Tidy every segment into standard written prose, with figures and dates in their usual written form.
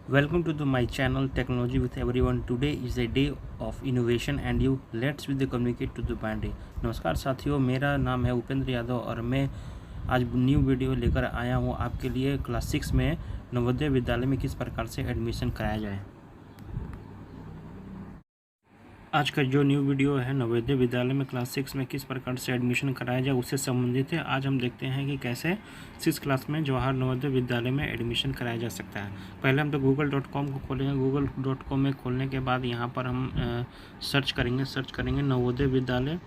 Welcome to my channel Technology with Everyone. Today is a day of innovation and you let's with the communicate to the band. नमस्कार साथियों, मेरा नाम है उपेंद्र यादव और मैं आज न्यू वीडियो लेकर आया हूँ आपके लिए। क्लास 6 में नवोदय विद्यालय में किस प्रकार से एडमिशन कराया जाए। आज का जो न्यू वीडियो है नवोदय विद्यालय में क्लास 6 में किस प्रकार से एडमिशन कराया जाए उससे संबंधित है। आज हम देखते हैं कि कैसे 6 क्लास में जवाहर नवोदय विद्यालय में एडमिशन कराया जा सकता है। पहले हम तो google.com को खोलेंगे। google.com में खोलने के बाद यहाँ पर हम सर्च करेंगे नवोदय विद्यालय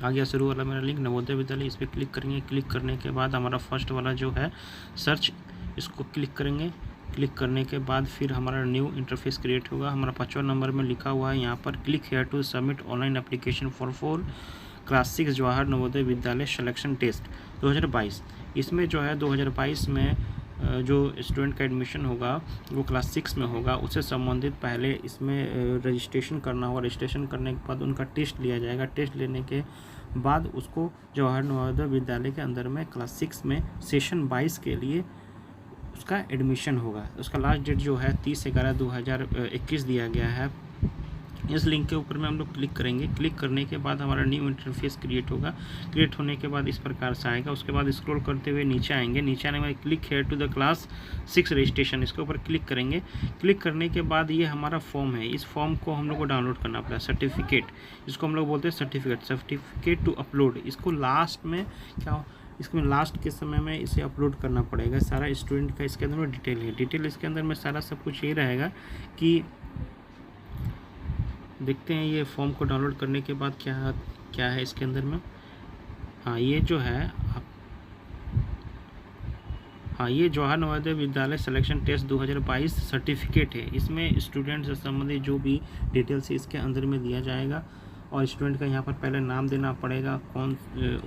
आ गया शुरू वाला मेरा लिंक नवोदय विद्यालय। इस पर क्लिक करेंगे। क्लिक करने के बाद हमारा फर्स्ट वाला जो है सर्च, इसको क्लिक करेंगे। क्लिक करने के बाद फिर हमारा न्यू इंटरफेस क्रिएट होगा। हमारा 5वां नंबर में लिखा हुआ है यहाँ पर click here to submit online application for class 6 Jawahar Navodaya Vidyalaya selection test 2022। इसमें जो है 2022 में जो स्टूडेंट का एडमिशन होगा वो क्लास 6 में होगा। उससे संबंधित पहले इसमें रजिस्ट्रेशन करना होगा। रजिस्ट्रेशन करने के बाद उनका टेस्ट लिया जाएगा। टेस्ट लेने के बाद उसको जवाहर नवोदय विद्यालय के अंदर में क्लास 6 में सेशन 22 के लिए उसका एडमिशन होगा। उसका लास्ट डेट जो है 30/11/2021 दिया गया है। इस लिंक के ऊपर में हम लोग क्लिक करेंगे। क्लिक करने के बाद हमारा न्यू इंटरफेस क्रिएट होगा। क्रिएट होने के बाद इस प्रकार से आएगा। उसके बाद स्क्रॉल करते हुए नीचे आएंगे। नीचे आने के बाद click here to the class 6 registration, इसके ऊपर क्लिक करेंगे। क्लिक करने के बाद ये हमारा फॉर्म है। इस फॉर्म को हम लोग को डाउनलोड करना पड़ेगा। सर्टिफिकेट, इसको हम लोग बोलते हैं सर्टिफिकेट टू अपलोड। इसको लास्ट में इसमें लास्ट के समय में इसे अपलोड करना पड़ेगा। सारा स्टूडेंट का इसके अंदर में डिटेल है। डिटेल इसके अंदर में सारा सब कुछ ये रहेगा कि देखते हैं ये फॉर्म को डाउनलोड करने के बाद क्या है इसके अंदर में। ये जो है ये Jawahar Navodaya Vidyalaya selection test 2022 certificate है। इसमें स्टूडेंट से संबंधित जो भी डिटेल्स है इसके अंदर में दिया जाएगा। और स्टूडेंट का यहाँ पर पहले नाम देना पड़ेगा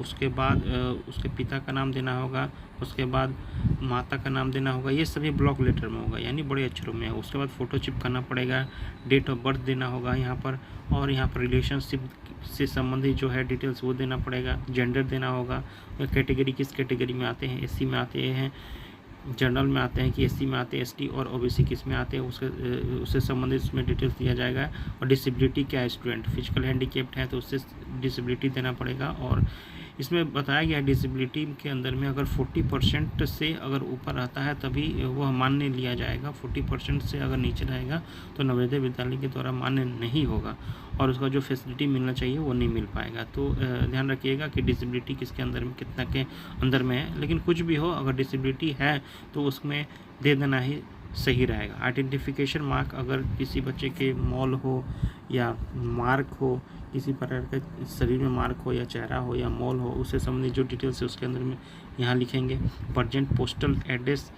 उसके बाद उसके पिता का नाम देना होगा। उसके बाद माता का नाम देना होगा। ये सभी ब्लॉक लेटर में होगा, यानी बड़े अक्षरों में है। उसके बाद फ़ोटो चिपकाना पड़ेगा। डेट ऑफ बर्थ देना होगा यहाँ पर। और यहाँ पर रिलेशनशिप से संबंधित जो है डिटेल्स वो देना पड़ेगा। जेंडर देना होगा। कैटेगरी किस कैटेगरी में आते हैं, एससी में आते हैं, जनरल में आते हैं कि एससी में आते हैं, एसटी और ओबीसी किस में आते हैं उससे संबंधित उसमें डिटेल्स दिया जाएगा। और डिसेबिलिटी क्या है, स्टूडेंट फिजिकल हैंडीकेप्ड है तो उससे डिसेबिलिटी देना पड़ेगा। और इसमें बताया गया डिसेबिलिटी के अंदर में अगर 40% से अगर ऊपर रहता है तभी वह मान्य लिया जाएगा। 40% से अगर नीचे रहेगा तो नवोदय विद्यालय के द्वारा मान्य नहीं होगा और उसका जो फैसिलिटी मिलना चाहिए वो नहीं मिल पाएगा। तो ध्यान रखिएगा कि डिसेबिलिटी किसके अंदर में कितना के अंदर में है। लेकिन कुछ भी हो, अगर डिसेबिलिटी है तो उसमें दे देना ही सही रहेगा। आइडेंटिफिकेशन मार्क, अगर किसी बच्चे के मॉल हो या मार्क हो, किसी प्रकार का शरीर में मार्क हो या चेहरा हो या मॉल हो, उससे संबंधित जो डिटेल्स है उसके अंदर में यहाँ लिखेंगे। प्रेजेंट पोस्टल एड्रेस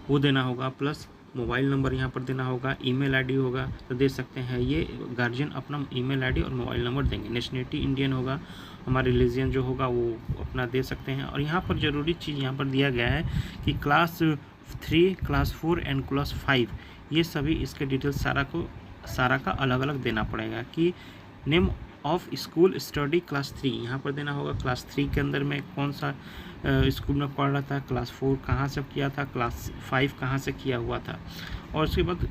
वो देना होगा, प्लस मोबाइल नंबर यहाँ पर देना होगा। ईमेल आईडी होगा तो दे सकते हैं। ये गार्जियन अपना ईमेल आईडी और मोबाइल नंबर देंगे। नेशनलिटी इंडियन होगा। हमारा रिलीजन जो होगा वो अपना दे सकते हैं। और यहाँ पर ज़रूरी चीज़ यहाँ पर दिया गया है कि क्लास 3, क्लास 4 एंड क्लास 5 ये सभी इसके डिटेल्स सारा का अलग अलग देना पड़ेगा। कि name of school study class 3 यहाँ पर देना होगा। क्लास 3 के अंदर में कौन सा स्कूल में पढ़ रहा था, क्लास 4 कहाँ से किया था, क्लास 5 कहाँ से किया हुआ था। और उसके बाद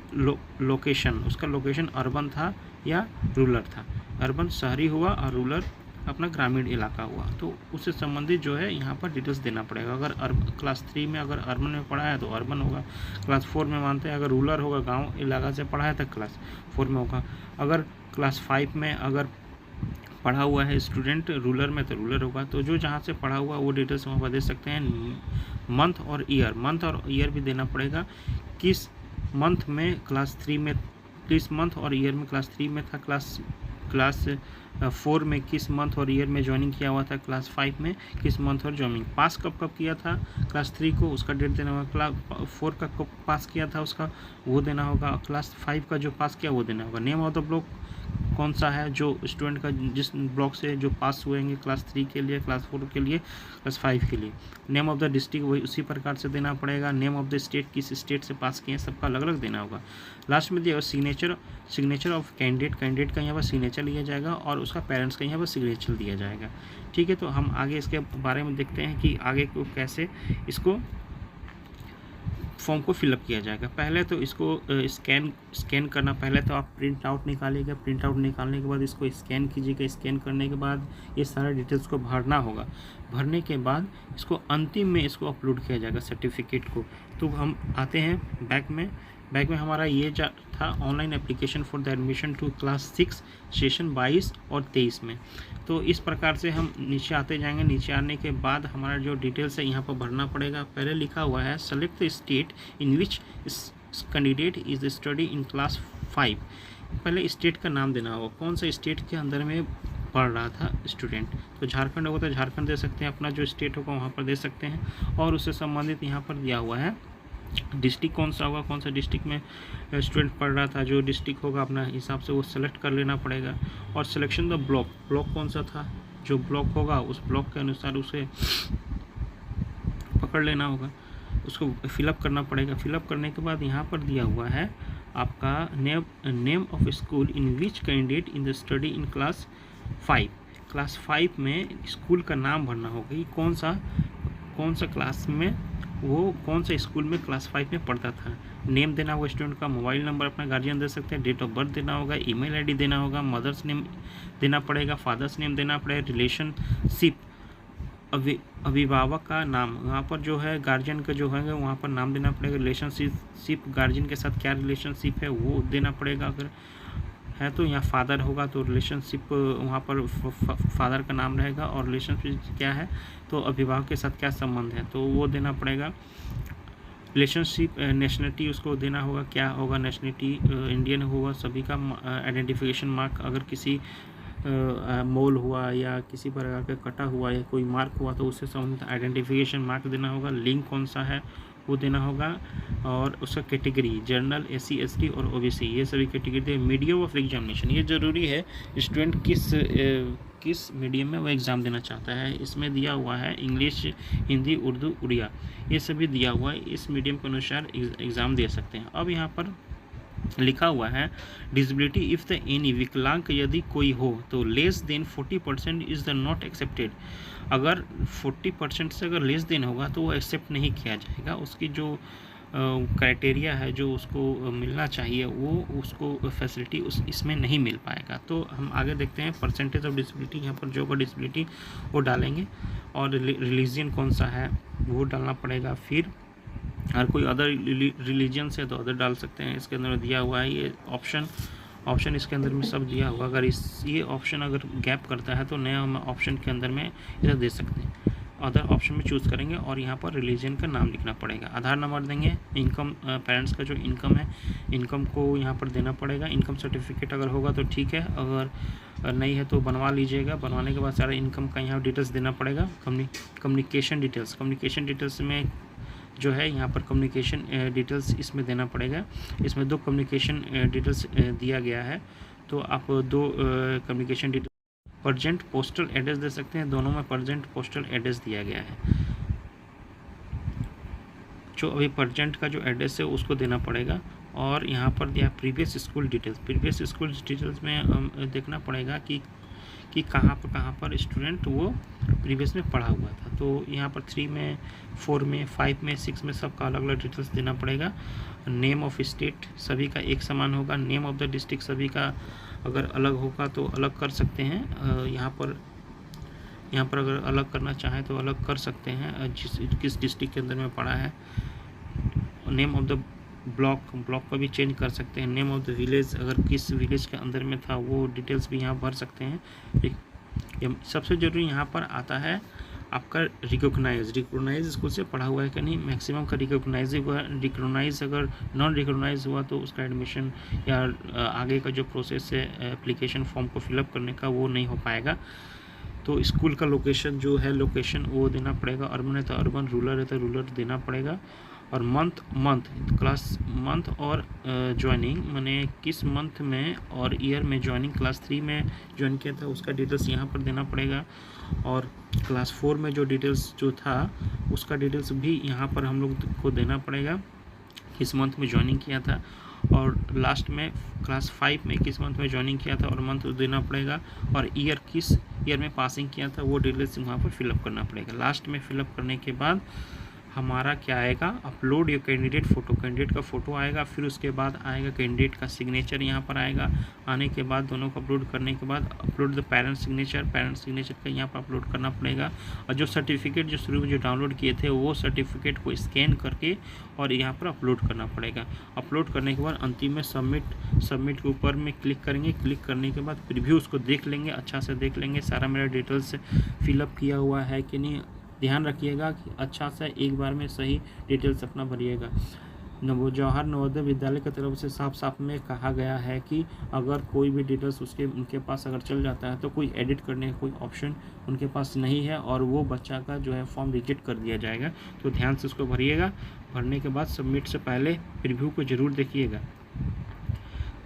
लोकेशन, उसका लोकेशन अर्बन था या रूरल था। अर्बन शहरी हुआ और रूरल अपना ग्रामीण इलाका हुआ। तो उससे संबंधित जो है यहाँ पर डिटेल्स देना पड़ेगा। अगर क्लास 3 में अगर अर्बन में पढ़ा है तो अर्बन होगा। क्लास 4 में मानते हैं अगर रूरल होगा, गांव इलाका से पढ़ा है तो क्लास 4 में होगा। अगर क्लास 5 में अगर पढ़ा हुआ है स्टूडेंट रूरल में तो रूरल होगा। तो जो जहाँ से पढ़ा हुआ वो डिटेल्स वहाँ पर दे सकते हैं। मंथ और ईयर भी देना पड़ेगा। किस मंथ में क्लास 3 में, किस मंथ और ईयर में क्लास 3 में था, क्लास 4 में किस मंथ और ईयर में ज्वाइनिंग किया हुआ था, क्लास 5 में किस मंथ और ज्वाइनिंग, पास कब किया था क्लास 3 को उसका डेट देना होगा। क्लास 4 का कब पास किया था उसका वो देना होगा। क्लास 5 का जो पास किया वो देना होगा। नेम ऑफ द ब्लॉक कौन सा है जो स्टूडेंट का जिस ब्लॉक से जो पास हुएंगे क्लास 3 के लिए, क्लास 4 के लिए, क्लास 5 के लिए। नेम ऑफ द डिस्ट्रिक्ट वही उसी प्रकार से देना पड़ेगा। नेम ऑफ द स्टेट, किस स्टेट से पास किए हैं सबका अलग अलग देना होगा। लास्ट में दिया सिग्नेचर ऑफ कैंडिडेट का यहाँ पर सिग्नेचर लिया जाएगा और उसका पेरेंट्स का यहाँ पर सिग्नेचर दिया जाएगा। ठीक है, तो हम आगे इसके बारे में देखते हैं कि आगे को कैसे इसको फॉर्म को फिलअप किया जाएगा। पहले तो इसको स्कैन करना, पहले तो आप प्रिंट आउट निकालिएगा, प्रिंट आउट निकालने के बाद इसको स्कैन कीजिएगा, स्कैन करने के बाद ये सारा डिटेल्स को भरना होगा। भरने के बाद इसको अंतिम में इसको अपलोड किया जाएगा सर्टिफिकेट को। तो हम आते हैं बैक में हमारा ये था online application for the admission to class 6 session 22 और 23 में। तो इस प्रकार से हम नीचे आते जाएंगे। नीचे आने के बाद हमारा जो डिटेल्स है यहाँ पर भरना पड़ेगा। पहले लिखा हुआ है select the state in which candidate is study in class 5। पहले स्टेट का नाम देना होगा, कौन सा स्टेट के अंदर में पढ़ रहा था स्टूडेंट। तो झारखंड होगा तो झारखंड दे सकते हैं, अपना जो स्टेट होगा वहाँ पर दे सकते हैं। और उससे संबंधित यहाँ पर दिया हुआ है डिस्ट्रिक्ट कौन सा होगा, कौन सा डिस्ट्रिक्ट में स्टूडेंट पढ़ रहा था। जो डिस्ट्रिक्ट होगा अपना हिसाब से वो सेलेक्ट कर लेना पड़ेगा। और सिलेक्शन द ब्लॉक कौन सा था, जो ब्लॉक होगा उस ब्लॉक के अनुसार उसे पकड़ लेना होगा, उसको फिलअप करना पड़ेगा। फिलअप करने के बाद यहाँ पर दिया हुआ है आपका name of school in which candidate in the study in class 5। Class 5 में स्कूल का नाम भरना होगा कि कौन सा क्लास में, वो कौन सा स्कूल में क्लास 5 में पढ़ता था। नेम देना होगा स्टूडेंट का, मोबाइल नंबर अपना गार्जियन दे सकते हैं, डेट ऑफ बर्थ देना होगा, ईमेल आईडी देना होगा, मदर्स नेम देना पड़ेगा, फादर्स नेम देना पड़ेगा, रिलेशनशिप अभिभावक का नाम, वहाँ पर जो है गार्जियन का जो है वहाँ पर नाम देना पड़ेगा। रिलेशनशिप गार्जियन के साथ क्या रिलेशनशिप है वो देना पड़ेगा। अगर है तो यहाँ फादर होगा तो रिलेशनशिप वहाँ पर फादर का नाम रहेगा। और रिलेशनशिप क्या है तो अभिभावक के साथ क्या संबंध है तो वो देना पड़ेगा। रिलेशनशिप नेशनलिटी उसको देना होगा, क्या होगा नेशनलिटी, इंडियन होगा सभी का। आइडेंटिफिकेशन मार्क, अगर किसी मोल हुआ या किसी प्रकार का कटा हुआ या कोई मार्क हुआ तो उससे संबंधित आइडेंटिफिकेशन मार्क देना होगा। लिंक कौन सा है वो देना होगा। और उसका कैटेगरी जनरल, SC ST और OBC ये सभी कैटेगरी। मीडियम ऑफ एग्जामिनेशन ये ज़रूरी है, स्टूडेंट किस मीडियम में वो एग्ज़ाम देना चाहता है। इसमें दिया हुआ है इंग्लिश, हिंदी, उर्दू, उड़िया ये सभी दिया हुआ है। इस मीडियम के अनुसार एग्ज़ाम दे सकते हैं। अब यहाँ पर लिखा हुआ है डिसेबिलिटी इफ़ द एनी, विकलांग यदि कोई हो तो less than 40% is the not accepted. अगर 40% से अगर लेस देन होगा तो वो एक्सेप्ट नहीं किया जाएगा। उसकी जो क्राइटेरिया है जो उसको मिलना चाहिए वो उसको फैसिलिटी इसमें नहीं मिल पाएगा। तो हम आगे देखते हैं परसेंटेज ऑफ डिसेबिलिटी। यहाँ पर जो डिसेबिलिटी वो डालेंगे और रिलीजन कौन सा है वो डालना पड़ेगा। फिर अगर कोई अदर रिलीजन से तो अदर डाल सकते हैं। इसके अंदर दिया हुआ है ये ऑप्शन इसके अंदर में सब दिया हुआ। अगर ये ऑप्शन अगर गैप करता है तो नया हम ऑप्शन के अंदर में इसे दे सकते हैं। अदर ऑप्शन में चूज़ करेंगे और यहाँ पर रिलीजन का नाम लिखना पड़ेगा। आधार नंबर देंगे। इनकम, पेरेंट्स का जो इनकम है इनकम को यहाँ पर देना पड़ेगा। इनकम सर्टिफिकेट अगर होगा तो ठीक है, अगर नहीं है तो बनवा लीजिएगा। बनवाने के बाद सारा इनकम का यहाँ डिटेल्स देना पड़ेगा। कम्युनिकेशन डिटेल्स में जो है यहाँ पर कम्युनिकेशन डिटेल्स इसमें देना पड़ेगा। इसमें 2 कम्युनिकेशन डिटेल्स दिया गया है तो आप 2 communication details. Present postal address दे सकते हैं, दोनों में प्रजेंट पोस्टल एड्रेस दिया गया है। जो अभी प्रजेंट का जो एड्रेस है उसको देना पड़ेगा। और यहाँ पर दिया प्रीवियस स्कूल डिटेल्स में देखना पड़ेगा कि कहाँ पर स्टूडेंट वो प्रीवियस में पढ़ा हुआ था। तो यहाँ पर 3 में, 4 में, 5 में, 6 में सबका अलग अलग डिटेल्स देना पड़ेगा। नेम ऑफ स्टेट सभी का एक समान होगा। नेम ऑफ द डिस्ट्रिक्ट सभी का अगर अलग होगा तो अलग कर सकते हैं। यहाँ पर अगर अलग करना चाहें तो अलग कर सकते हैं किस डिस्ट्रिक्ट के अंदर में पढ़ा है। नेम ऑफ द ब्लॉक को भी चेंज कर सकते हैं। नेम ऑफ द विलेज, अगर किस विलेज के अंदर में था वो डिटेल्स भी यहाँ भर सकते हैं। सबसे ज़रूरी यहाँ पर आता है आपका रिकॉग्नाइज स्कूल से पढ़ा हुआ है कि नहीं। मैक्सिमम का रिकॉग्नाइज अगर नॉन रिकॉग्नाइज हुआ तो उसका एडमिशन या आगे का जो प्रोसेस है एप्लीकेशन फॉर्म को फिलअप करने का वो नहीं हो पाएगा। तो स्कूल का लोकेशन जो है वो देना पड़ेगा। अर्बन है तो अर्बन, रूरल है तो रूरल देना पड़ेगा। और मंथ क्लास मंथ और ज्वाइनिंग माने किस मंथ में और ईयर में ज्वाइनिंग, क्लास 3 में ज्वाइन किया था उसका डिटेल्स यहाँ पर देना पड़ेगा। और क्लास 4 में जो डिटेल्स जो था उसका डिटेल्स भी यहाँ पर हम लोग को देना पड़ेगा, किस मंथ में ज्वाइनिंग किया था। और लास्ट में क्लास 5 में किस मंथ में ज्वाइनिंग किया था और मंथ देना पड़ेगा। और ईयर किस ईयर में पासिंग किया था वो डिटेल्स वहाँ पर फिलअप करना पड़ेगा। लास्ट में फिलअप करने के बाद हमारा क्या आएगा, upload your candidate photo, candidate का फ़ोटो आएगा, फिर उसके बाद आएगा कैंडिडेट का सिग्नेचर यहाँ पर आएगा। आने के बाद दोनों को अपलोड करने के बाद अपलोड द पेरेंट सिग्नेचर का यहाँ पर अपलोड करना पड़ेगा। और जो सर्टिफिकेट जो शुरू में जो डाउनलोड किए थे वो सर्टिफिकेट को स्कैन करके और यहाँ पर अपलोड करना पड़ेगा। अपलोड करने के बाद अंतिम में सबमिट के ऊपर में क्लिक करेंगे। क्लिक करने के बाद प्रीव्यू उसको देख लेंगे, अच्छा से देख लेंगे सारा मेरा डिटेल्स फिलअप किया हुआ है कि नहीं। ध्यान रखिएगा कि अच्छा से एक बार में सही डिटेल्स अपना भरिएगा। जवाहर नवोदय विद्यालय की तरफ से साफ साफ में कहा गया है कि अगर कोई भी डिटेल्स उनके पास अगर चल जाता है तो कोई एडिट करने का कोई ऑप्शन उनके पास नहीं है और वो बच्चा का जो है फॉर्म रिजेक्ट कर दिया जाएगा। तो ध्यान से उसको भरिएगा। भरने के बाद सबमिट से पहले प्रीव्यू को ज़रूर देखिएगा।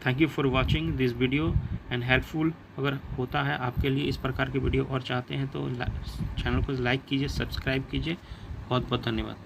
Thank you for watching this video and helpful अगर होता है आपके लिए इस प्रकार के वीडियो और चाहते हैं तो चैनल को लाइक कीजिए, सब्सक्राइब कीजिए। बहुत बहुत धन्यवाद।